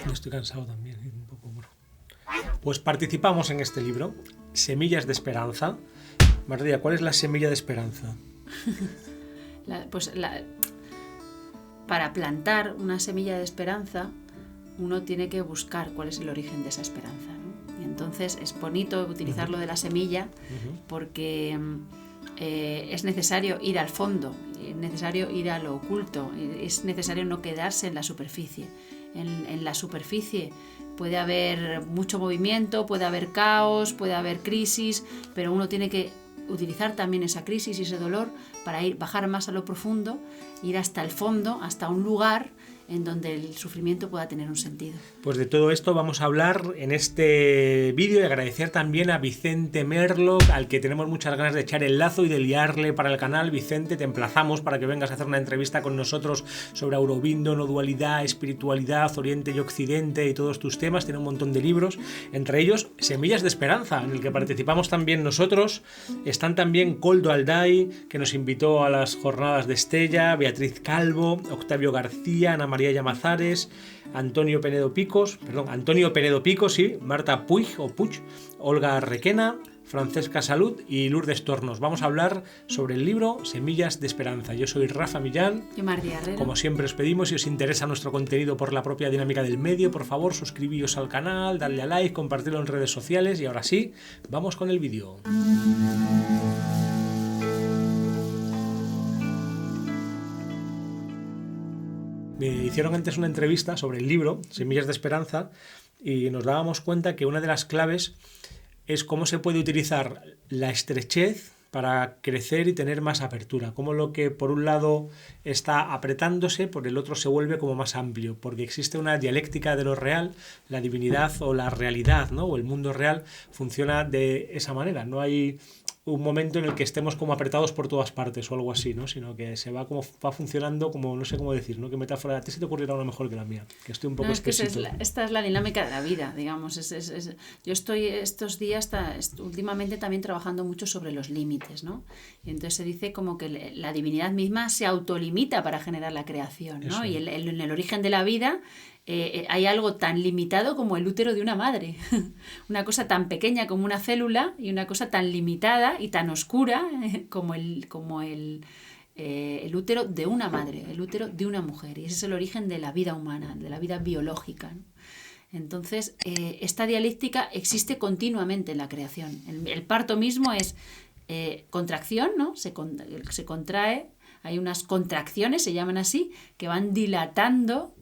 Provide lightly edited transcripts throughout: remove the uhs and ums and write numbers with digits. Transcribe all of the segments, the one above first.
Estoy cansado también, un poco. Bueno. Pues participamos en este libro, Semillas de Esperanza. María, ¿cuál es la semilla de esperanza? Para plantar una semilla de esperanza, uno tiene que buscar cuál es el origen de esa esperanza, ¿no? Y entonces es bonito utilizar lo de la semilla porque es necesario ir al fondo, es necesario ir a lo oculto, es necesario no quedarse en la superficie. En la superficie puede haber mucho movimiento, puede haber caos, puede haber crisis, pero uno tiene que utilizar también esa crisis y ese dolor para bajar más a lo profundo, ir hasta el fondo, hasta un lugar en donde el sufrimiento pueda tener un sentido. Pues de todo esto vamos a hablar en este vídeo y agradecer también a Vicente Merlo, al que tenemos muchas ganas de echar el lazo y de liarle para el canal. Vicente, te emplazamos para que vengas a hacer una entrevista con nosotros sobre Aurobindo, no dualidad, espiritualidad, Oriente y Occidente y todos tus temas. Tiene un montón de libros, entre ellos Semillas de Esperanza, en el que participamos también nosotros. Están también Koldo Alday, que nos invitó a las jornadas de Estella, Beatriz Calvo, Octavio García, Ana María Llamazares, Antonio Penedo Picos, sí, Marta Puig, Olga Requena, Francesca Salud y Lourdes Tornos. Vamos a hablar sobre el libro Semillas de Esperanza. Yo soy Rafa Millán. Y María Herrera. Como siempre os pedimos, si os interesa nuestro contenido por la propia dinámica del medio, por favor, suscribíos al canal, dadle a like, compartirlo en redes sociales y ahora sí, vamos con el vídeo. Me hicieron antes una entrevista sobre el libro Semillas de Esperanza y nos dábamos cuenta que una de las claves es cómo se puede utilizar la estrechez para crecer y tener más apertura, cómo lo que por un lado está apretándose, por el otro se vuelve como más amplio, porque existe una dialéctica de lo real, la divinidad o la realidad, ¿no? O el mundo real funciona de esa manera, no hay un momento en el que estemos como apretados por todas partes o algo así, ¿no? Sino que se va como va funcionando como no sé cómo decir, ¿no? ¿Qué metáfora a ti se te ocurrirá una mejor que la mía? Que estoy un poco espesito. Esta es la dinámica de la vida, digamos. Yo estoy estos días últimamente también trabajando mucho sobre los límites, ¿no? Y entonces se dice como que la divinidad misma se autolimita para generar la creación, ¿no? Eso. Y en el origen de la vida hay algo tan limitado como el útero de una madre, una cosa tan pequeña como una célula y una cosa tan limitada y tan oscura como el útero de una madre, el útero de una mujer, y ese es el origen de la vida humana, de la vida biológica, ¿no? Entonces, esta dialéctica existe continuamente en la creación. El parto mismo es contracción, ¿no? Se contrae, hay unas contracciones, se llaman así, que van dilatando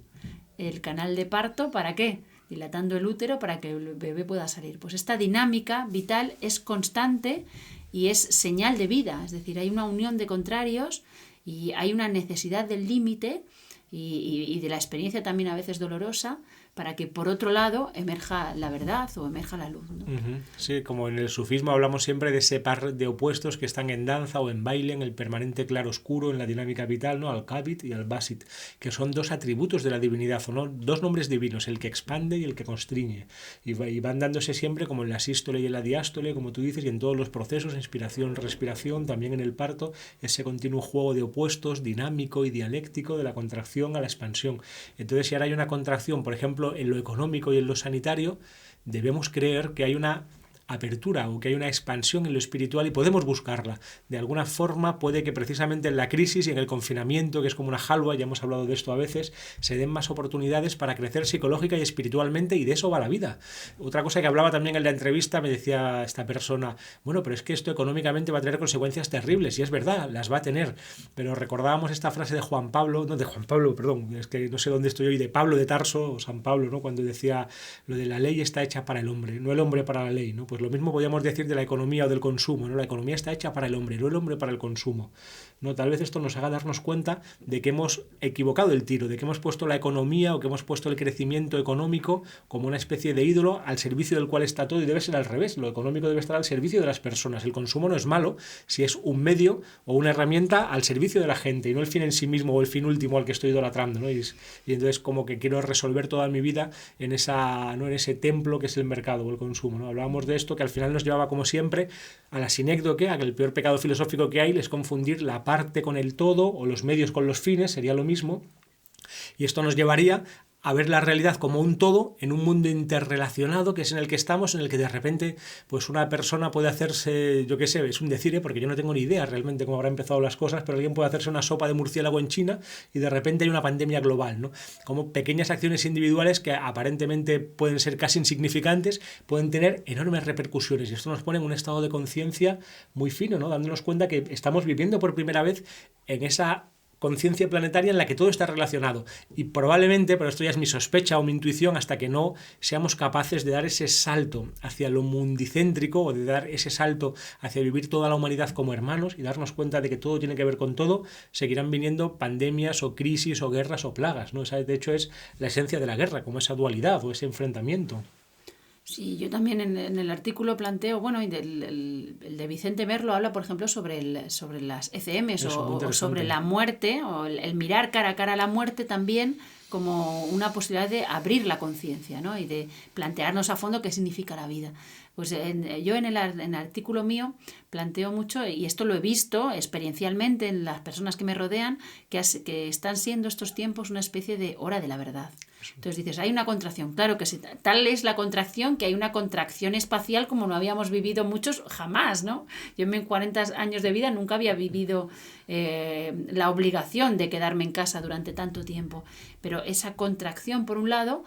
el canal de parto. ¿Para qué? Dilatando el útero para que el bebé pueda salir. Pues esta dinámica vital es constante y es señal de vida, es decir, hay una unión de contrarios y hay una necesidad del límite y de la experiencia también a veces dolorosa para que por otro lado emerja la verdad o emerja la luz, ¿no? Sí, como en el sufismo hablamos siempre de ese par de opuestos que están en danza o en baile, en el permanente claro-oscuro, en la dinámica vital, ¿no? Al-Kabit y al-Basit, que son dos atributos de la divinidad, o no, dos nombres divinos, el que expande y el que constriñe, y van dándose siempre como en la sístole y en la diástole, como tú dices, y en todos los procesos, inspiración, respiración, también en el parto, ese continuo juego de opuestos, dinámico y dialéctico, de la contracción a la expansión. Entonces, si ahora hay una contracción, por ejemplo, en lo económico y en lo sanitario, debemos creer que hay una apertura o que hay una expansión en lo espiritual y podemos buscarla. De alguna forma puede que precisamente en la crisis y en el confinamiento, que es como una jalwa, ya hemos hablado de esto a veces, se den más oportunidades para crecer psicológica y espiritualmente, y de eso va la vida. Otra cosa que hablaba también en la entrevista, me decía esta persona, bueno, pero es que esto económicamente va a tener consecuencias terribles, y es verdad, las va a tener, pero recordábamos esta frase de es que no sé dónde estoy hoy, de Pablo de Tarso, o San Pablo, ¿no? Cuando decía lo de la ley está hecha para el hombre, no el hombre para la ley, ¿no? Pues lo mismo podríamos decir de la economía o del consumo, ¿no? La economía está hecha para el hombre, no el hombre para el consumo, ¿no? Tal vez esto nos haga darnos cuenta de que hemos equivocado el tiro, de que hemos puesto la economía o que hemos puesto el crecimiento económico como una especie de ídolo al servicio del cual está todo, y debe ser al revés. Lo económico debe estar al servicio de las personas. El consumo no es malo si es un medio o una herramienta al servicio de la gente y no el fin en sí mismo o el fin último al que estoy idolatrando, ¿no? Y entonces como que quiero resolver toda mi vida en ese templo que es el mercado o el consumo, ¿no? Hablábamos de esto, que al final nos llevaba, como siempre, a la sinécdoque, a que el peor pecado filosófico que hay es confundir la parte con el todo o los medios con los fines, sería lo mismo, y esto nos llevaría a ver la realidad como un todo en un mundo interrelacionado que es en el que estamos, en el que de repente pues una persona puede hacerse, yo qué sé, es un decir, porque yo no tengo ni idea realmente cómo habrán empezado las cosas, pero alguien puede hacerse una sopa de murciélago en China y de repente hay una pandemia global, ¿no? Como pequeñas acciones individuales que aparentemente pueden ser casi insignificantes, pueden tener enormes repercusiones, y esto nos pone en un estado de conciencia muy fino, ¿no? Dándonos cuenta que estamos viviendo por primera vez en esa conciencia planetaria en la que todo está relacionado, y probablemente, pero esto ya es mi sospecha o mi intuición, hasta que no seamos capaces de dar ese salto hacia lo mundicéntrico, o de dar ese salto hacia vivir toda la humanidad como hermanos y darnos cuenta de que todo tiene que ver con todo, seguirán viniendo pandemias o crisis o guerras o plagas, ¿no? Esa, de hecho, es la esencia de la guerra, como esa dualidad o ese enfrentamiento. Sí, yo también en el artículo planteo, bueno, el de Vicente Merlo habla, por ejemplo, sobre las ECMs o sobre la muerte, o el mirar cara a cara a la muerte también como una posibilidad de abrir la conciencia, ¿no? Y de plantearnos a fondo qué significa la vida. Pues yo en el artículo mío planteo mucho, y esto lo he visto experiencialmente en las personas que me rodean, que están siendo estos tiempos una especie de hora de la verdad. Entonces dices, hay una contracción, claro que sí, tal es la contracción que hay una contracción espacial como no habíamos vivido muchos jamás, ¿no? Yo en mis 40 años de vida nunca había vivido la obligación de quedarme en casa durante tanto tiempo, pero esa contracción, por un lado,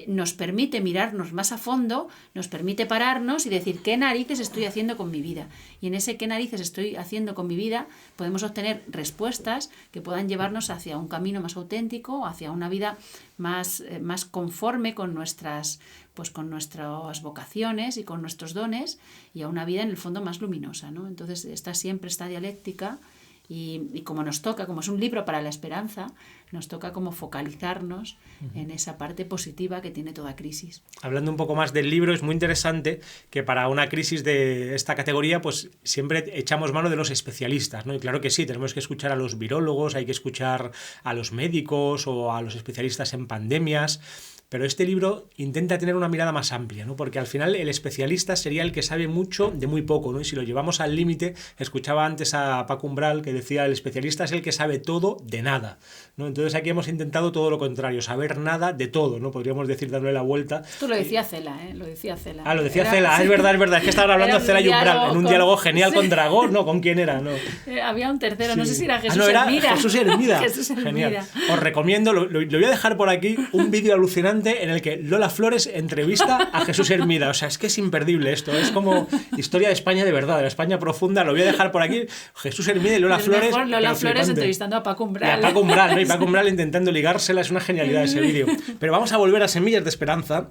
nos permite mirarnos más a fondo, nos permite pararnos y decir, ¿qué narices estoy haciendo con mi vida? Y en ese qué narices estoy haciendo con mi vida podemos obtener respuestas que puedan llevarnos hacia un camino más auténtico, hacia una vida más conforme con nuestras vocaciones y con nuestros dones, y a una vida en el fondo más luminosa, ¿no? Entonces está siempre esta dialéctica, y como nos toca, como es un libro para la esperanza, nos toca como focalizarnos en esa parte positiva que tiene toda crisis. Hablando un poco más del libro, es muy interesante que para una crisis de esta categoría pues siempre echamos mano de los especialistas, ¿no? Y claro que sí, tenemos que escuchar a los virólogos, hay que escuchar a los médicos o a los especialistas en pandemias. Pero este libro intenta tener una mirada más amplia, ¿no? Porque al final el especialista sería el que sabe mucho de muy poco, ¿no? Y si lo llevamos al límite, escuchaba antes a Paco Umbral que decía, el especialista es el que sabe todo de nada, ¿no? Entonces aquí hemos intentado todo lo contrario, saber nada de todo, ¿no? Podríamos decir, dándole la vuelta. Esto lo decía Cela, ¿eh? Lo decía Cela. Ah, lo decía Cela, es verdad, es que estaban hablando de Cela y Umbral, en un diálogo genial con Dragón, ¿no? ¿Con quién era? No. Había un tercero, sí. No sé si era Jesús Hermida. Jesús Hermida. Jesús Hermida. Genial. Os recomiendo, lo voy a dejar por aquí, un vídeo alucinante en el que Lola Flores entrevista a Jesús Hermida. O sea, es que es imperdible esto. Es como historia de España de verdad, de la España profunda. Lo voy a dejar por aquí. Jesús Hermida y Lola Flores. Lola Flores entrevistando a Paco Umbral. Y a Paco Umbral, ¿no? Y Paco Umbral intentando ligársela. Es una genialidad ese vídeo. Pero vamos a volver a Semillas de Esperanza,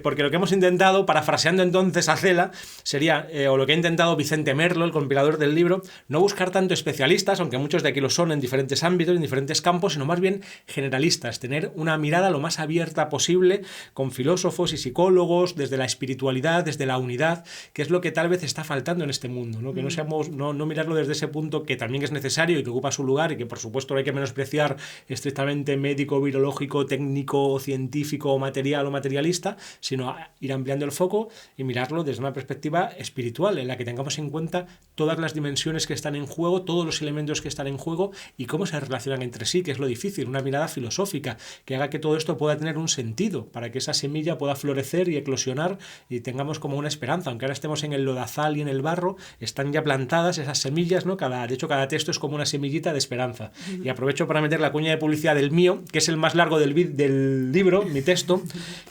porque lo que hemos intentado, parafraseando entonces a Cela, sería, o lo que ha intentado Vicente Merlo, el compilador del libro, no buscar tanto especialistas, aunque muchos de aquí lo son en diferentes ámbitos, en diferentes campos, sino más bien generalistas. Tener una mirada lo más abierta posible, con filósofos y psicólogos, desde la espiritualidad, desde la unidad, que es lo que tal vez está faltando en este mundo, ¿no? Que no mirarlo desde ese punto, que también es necesario y que ocupa su lugar, y que por supuesto no hay que menospreciar estrictamente médico, virológico, técnico, científico, material o materialista, sino ir ampliando el foco y mirarlo desde una perspectiva espiritual, en la que tengamos en cuenta todas las dimensiones que están en juego, todos los elementos que están en juego y cómo se relacionan entre sí, que es lo difícil, una mirada filosófica que haga que todo esto pueda tener un sentido, para que esa semilla pueda florecer y eclosionar y tengamos como una esperanza, aunque ahora estemos en el lodazal y en el barro, están ya plantadas esas semillas, ¿no? De hecho, cada texto es como una semillita de esperanza. Y aprovecho para meter la cuña de publicidad del mío, que es el más largo del libro, mi texto,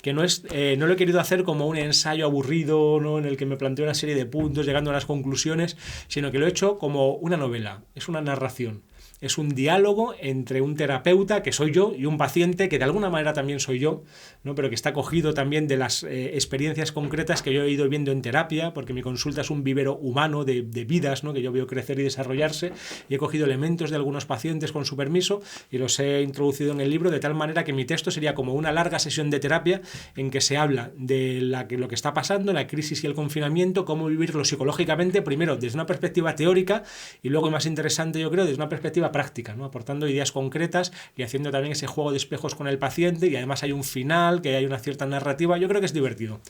que no lo he querido hacer como un ensayo aburrido, ¿no? En el que me planteo una serie de puntos llegando a las conclusiones, sino que lo he hecho como una novela, es una narración. Es un diálogo entre un terapeuta, que soy yo, y un paciente, que de alguna manera también soy yo, ¿no? Pero que está cogido también de las experiencias concretas que yo he ido viendo en terapia, porque mi consulta es un vivero humano de vidas, ¿no? Que yo veo crecer y desarrollarse, y he cogido elementos de algunos pacientes con su permiso y los he introducido en el libro, de tal manera que mi texto sería como una larga sesión de terapia en que se habla de lo que está pasando, la crisis y el confinamiento, cómo vivirlo psicológicamente, primero desde una perspectiva teórica y luego, más interesante yo creo, desde una perspectiva práctica, ¿no? Aportando ideas concretas y haciendo también ese juego de espejos con el paciente, y además hay un final, que hay una cierta narrativa. Yo creo que es divertido.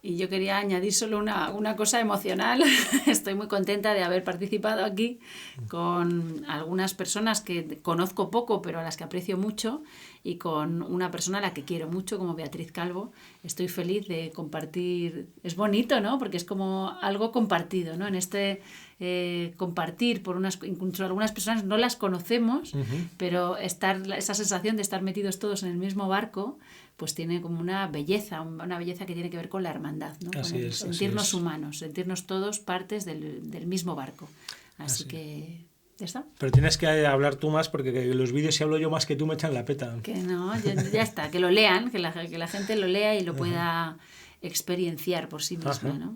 Y yo quería añadir solo una cosa emocional. Estoy muy contenta de haber participado aquí con algunas personas que conozco poco, pero a las que aprecio mucho, y con una persona a la que quiero mucho, como Beatriz Calvo. Estoy feliz de compartir. Es bonito, ¿no? Porque es como algo compartido, ¿no? En este compartir incluso algunas personas no las conocemos, pero esa sensación de estar metidos todos en el mismo barco, pues tiene como una belleza que tiene que ver con la hermandad, ¿no? Sentirnos humanos, sentirnos todos partes del mismo barco. Así que ya está. Pero tienes que hablar tú más, porque los vídeos, si hablo yo más que tú, me echan la peta. Que no, ya está, que lo lean, que la gente lo lea y lo pueda experienciar por sí misma, ¿no?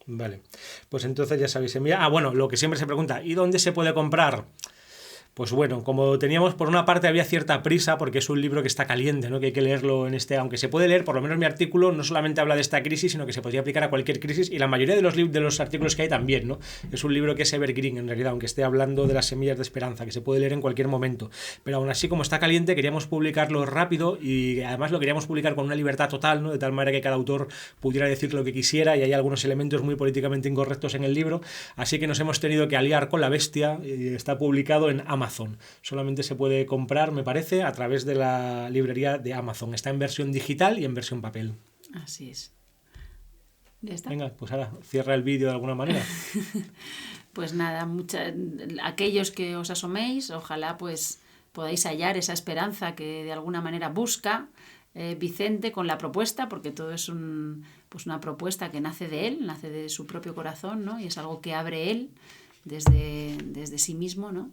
Vale, pues entonces ya sabéis. Bueno, lo que siempre se pregunta, ¿y dónde se puede comprar? Pues bueno, como teníamos, por una parte había cierta prisa, porque es un libro que está caliente, ¿no? Que hay que leerlo aunque se puede leer, por lo menos mi artículo no solamente habla de esta crisis, sino que se podría aplicar a cualquier crisis, y la mayoría de los artículos que hay también, ¿no? Es un libro que es evergreen, en realidad, aunque esté hablando de las semillas de esperanza, que se puede leer en cualquier momento. Pero aún así, como está caliente, queríamos publicarlo rápido, y además lo queríamos publicar con una libertad total, ¿no? De tal manera que cada autor pudiera decir lo que quisiera, y hay algunos elementos muy políticamente incorrectos en el libro, así que nos hemos tenido que aliar con la bestia, y está publicado en Amazon. Solamente se puede comprar, me parece, a través de la librería de Amazon. Está en versión digital y en versión papel. Así es. ¿Ya está? Venga, pues ahora cierra el vídeo de alguna manera. Pues nada, aquellos que os asoméis, ojalá pues podáis hallar esa esperanza que de alguna manera busca Vicente con la propuesta, porque todo es una propuesta que nace de él, nace de su propio corazón, ¿no? Y es algo que abre él desde sí mismo, ¿no?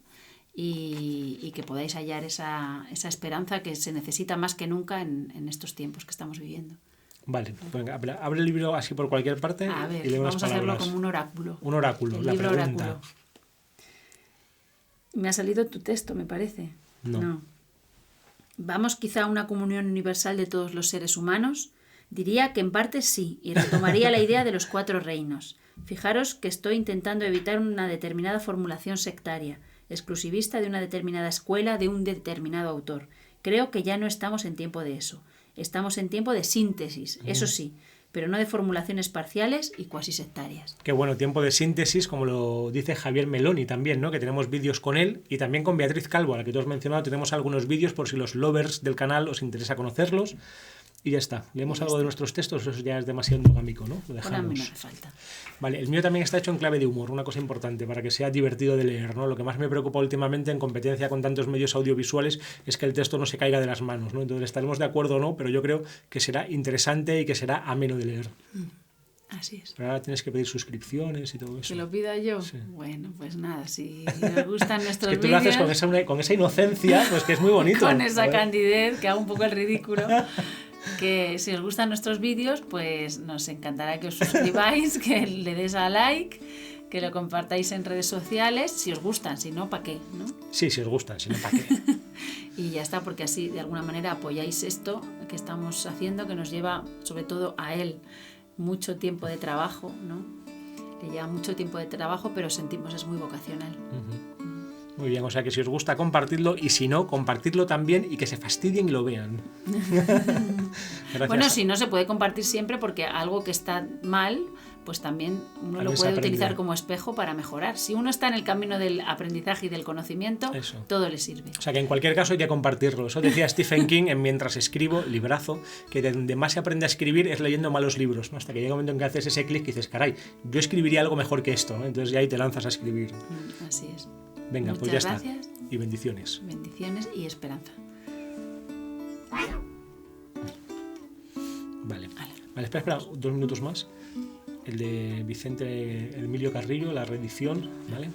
Y que podáis hallar esa esperanza que se necesita más que nunca en estos tiempos que estamos viviendo. Vale, venga, abre el libro así por cualquier parte. A ver, y vamos a hacerlo como un oráculo. Un oráculo, el la libro pregunta. Oráculo. Me ha salido tu texto, me parece. No. ¿Vamos quizá a una comunión universal de todos los seres humanos? Diría que en parte sí, y retomaría la idea de los 4 reinos. Fijaros que estoy intentando evitar una determinada formulación sectaria, exclusivista de una determinada escuela, de un determinado autor. Creo que ya no estamos en tiempo de eso. Estamos en tiempo de síntesis, eso sí, pero no de formulaciones parciales y cuasi sectarias. Qué bueno, tiempo de síntesis, como lo dice Javier Meloni también, ¿no? Que tenemos vídeos con él, y también con Beatriz Calvo, a la que tú has mencionado. Tenemos algunos vídeos por si los lovers del canal os interesa conocerlos. Y ya está. ¿Leemos algo de nuestros textos? Eso ya es demasiado endogámico, ¿no? Lo dejamos. Bueno, a mí no hace falta. Vale, el mío también está hecho en clave de humor, una cosa importante, para que sea divertido de leer, ¿no? Lo que más me preocupa últimamente en competencia con tantos medios audiovisuales es que el texto no se caiga de las manos, ¿no? Entonces estaremos de acuerdo o no, pero yo creo que será interesante y que será ameno de leer. Así es. Pero ahora tienes que pedir suscripciones y todo eso. ¿Que lo pida yo? Sí. Bueno, pues nada, si os gustan nuestros vídeos... Es que tú lo haces con esa inocencia, pues que es muy bonito. Con esa candidez, que hago un poco el ridículo. Que si os gustan nuestros vídeos, pues nos encantará que os suscribáis, que le des a like, que lo compartáis en redes sociales, si os gustan, si no, ¿para qué? ¿No? Sí, si os gustan, si no, ¿para qué? Y ya está, porque así de alguna manera apoyáis esto que estamos haciendo, que nos lleva sobre todo a él mucho tiempo de trabajo, ¿no? Le lleva mucho tiempo de trabajo, pero sentimos es muy vocacional. Muy bien, o sea que si os gusta, compartidlo, y si no, compartidlo también y que se fastidien y lo vean. Bueno, si no, se puede compartir siempre, porque algo que está mal, pues también uno lo puede utilizar como espejo para mejorar. Si uno está en el camino del aprendizaje y del conocimiento, todo le sirve. O sea que en cualquier caso hay que compartirlo. Eso decía Stephen King en Mientras escribo, librazo, que de donde más se aprende a escribir es leyendo malos libros, ¿no? Hasta que llega un momento en que haces ese clic y dices, caray, yo escribiría algo mejor que esto, ¿no? Entonces ya ahí te lanzas a escribir. Así es. Venga, muchas pues ya gracias. Está. Y bendiciones. Bendiciones y esperanza. Vale, espera, 2 minutos más. El de Vicente Emilio Carrillo, la reedición, ¿vale?